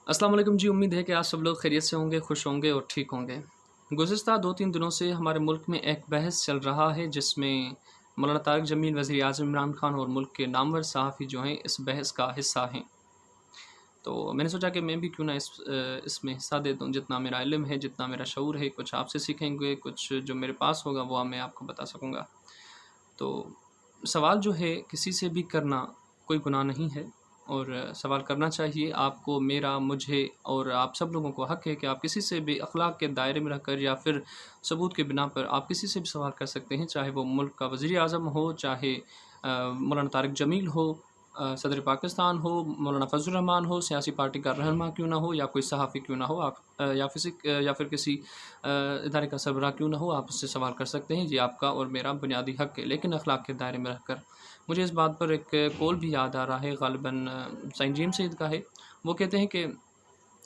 अस्सलाम वालेकुम जी। उम्मीद है कि आप सब लोग खैरियत से होंगे, खुश होंगे और ठीक होंगे। गुज़िस्ता 2-3 दिनों से हमारे मुल्क में एक बहस चल रहा है जिसमें मौलाना तारिक जमील, वज़ीर-ए-आज़म इमरान खान और मुल्क के नामवर सहाफ़ी जो हैं इस बहस का हिस्सा हैं। तो मैंने सोचा कि मैं भी क्यों ना इसमें हिस्सा दे दूँ, जितना मेरा इल्म है, जितना मेरा शऊर है, कुछ आपसे सीखेंगे, कुछ जो मेरे पास होगा वो मैं आपको बता सकूँगा। तो सवाल जो है किसी से भी करना कोई गुनाह नहीं है और सवाल करना चाहिए आपको, मेरा, मुझे और आप सब लोगों को हक़ है कि आप किसी से भी अखलाक के दायरे में रहकर या फिर सबूत के बिना पर आप किसी से भी सवाल कर सकते हैं, चाहे वो मुल्क का वज़ीर-ए-आज़म हो, चाहे मौलाना तारिक जमील हो, सदर पाकिस्तान हो, मौलाना फजल रहमान हो, सियासी पार्टी का रहनुमा क्यों ना हो या कोई सहाफ़ी क्यों ना हो, आप या फिर किसी इदारे का सरबराह क्यों ना हो, आप उससे सवाल कर सकते हैं। ये आपका और मेरा बुनियादी हक़ है, लेकिन अखलाक के दायरे में रहकर। मुझे इस बात पर एक कौल भी याद आ रहा है, ग़ालिबन सैयद जेम्स सईद का है। वो कहते हैं कि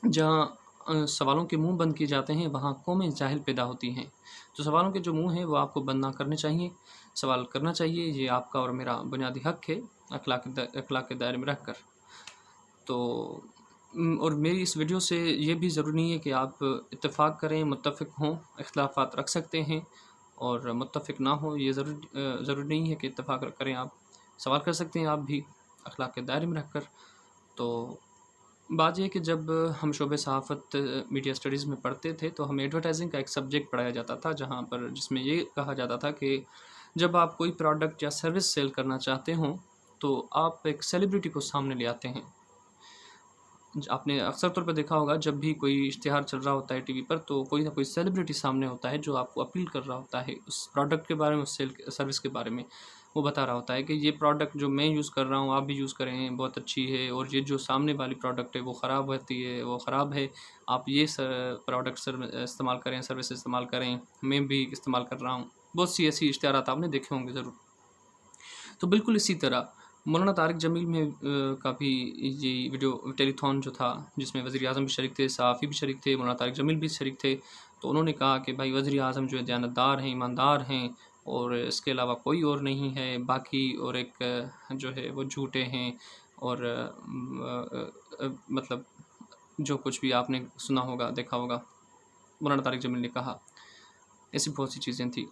जहाँ सवालों के मुँह बंद किए जाते हैं वहाँ कौमें जाहिल पैदा होती हैं। तो सवालों के जो मुँह हैं वो आपको बंद ना करने चाहिए, सवाल करना चाहिए। ये आपका और मेरा बुनियादी हक़ है अखलाक के दायरे में रहकर। तो और मेरी इस वीडियो से ये भी ज़रूरी नहीं है कि आप इत्तेफ़ाक करें, मुत्तफ़िक़ हों, इख्तिलाफ़ात रख सकते हैं और मुत्तफ़िक़ ना हो, ये ज़रूरी नहीं है कि इत्तेफ़ाक करें आप। सवाल कर सकते हैं आप भी अखलाक के दायरे में रहकर। तो बात ये है कि जब हम शोबे सहाफ़त मीडिया स्टडीज़ में पढ़ते थे तो हमें एडवर्टाइज़िंग का एक सब्जेक्ट पढ़ाया जाता था, जहाँ पर जिसमें ये कहा जाता था कि जब आप कोई प्रोडक्ट या सर्विस सेल करना चाहते हों तो आप एक सेलिब्रिटी को सामने ले आते हैं। आपने अक्सर तौर पर देखा होगा, जब भी कोई इश्तिहार चल रहा होता है टीवी पर तो कोई ना कोई सेलिब्रिटी सामने होता है जो आपको अपील कर रहा होता है उस प्रोडक्ट के बारे में, उस सर्विस के बारे में। वो बता रहा होता है कि ये प्रोडक्ट जो मैं यूज़ कर रहा हूँ आप भी यूज़ करें, बहुत अच्छी है, और ये जो सामने वाली प्रोडक्ट है वो ख़राब होती है, वो ख़राब है, आप ये प्रोडक्ट इस्तेमाल करें, सर्विस इस्तेमाल करें, मैं भी इस्तेमाल कर रहा हूँ। बहुत सी ऐसी इश्तिहारात आपने देखे होंगे ज़रूर। तो बिल्कुल इसी तरह मौलाना तारिक जमील में का भी ये वीडियो टेलीथॉन जो था, जिसमें वज़ीर-ए-आज़म भी शरीक थे, सहाफ़ी भी शरीक थे, मौलाना तारिक जमील भी शरीक थे। तो उन्होंने कहा कि भाई वज़ीर-ए-आज़म जो है दयानतदार हैं, ईमानदार हैं और इसके अलावा कोई और नहीं है, बाकी और एक जो है वो झूठे हैं और मतलब जो कुछ भी आपने सुना होगा, देखा होगा, मौलाना तारिक जमील ने कहा, ऐसी बहुत सी चीज़ें थी।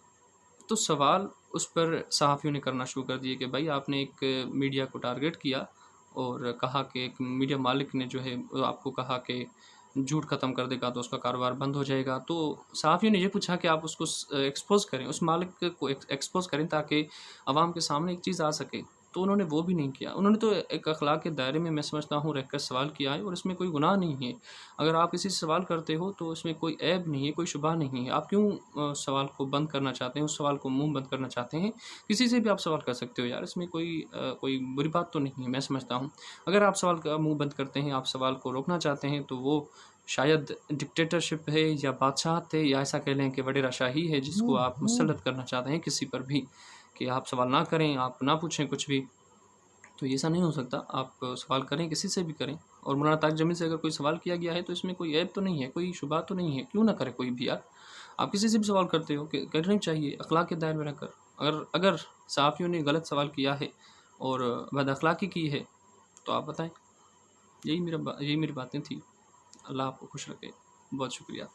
तो सवाल उस पर सहाफ़ियों ने करना शुरू कर दिए कि भाई आपने एक मीडिया को टारगेट किया और कहा कि एक मीडिया मालिक ने जो है आपको कहा कि झूठ ख़त्म कर देगा तो उसका कारोबार बंद हो जाएगा। तो सहाफ़ियों ने ये पूछा कि आप उसको एक्सपोज़ करें, उस मालिक को एक्सपोज़ करें ताकि आवाम के सामने एक चीज़ आ सके। तो उन्होंने वो भी नहीं किया। उन्होंने तो एक अखलाक के दायरे में, मैं समझता हूँ, रहकर सवाल किया है और इसमें कोई गुनाह नहीं है। अगर आप किसी से सवाल करते हो तो इसमें कोई ऐब नहीं है, कोई शुबा नहीं है। आप क्यों सवाल को बंद करना चाहते हैं, उस सवाल को मुँह बंद करना चाहते हैं? किसी से भी आप सवाल कर सकते हो यार, इसमें कोई बुरी बात तो नहीं है, मैं समझता हूँ। अगर आप सवाल का मुँह बंद करते हैं, आप सवाल को रोकना चाहते हैं तो वो शायद डिक्टेटरशिप है या बादशाहत है, या ऐसा कह लें कि वडेराशाही है जिसको आप मुसल्लत करना चाहते हैं किसी पर भी, कि आप सवाल ना करें, आप ना पूछें कुछ भी। तो ऐसा नहीं हो सकता। आप सवाल करें, किसी से भी करें। और मौलाना तारिक जमील से अगर कोई सवाल किया गया है तो इसमें कोई ऐब तो नहीं है, कोई शुबा तो नहीं है, क्यों ना करे कोई भी यार। आप किसी से भी सवाल करते हो, कि करना चाहिए अखलाक के दायरे में रहकर। अगर सहाफ़ियों ने गलत सवाल किया है और बदअखलाकी की है तो आप बताएं। यही मेरी बातें थी। अल्लाह आपको खुश रखे। बहुत शुक्रिया।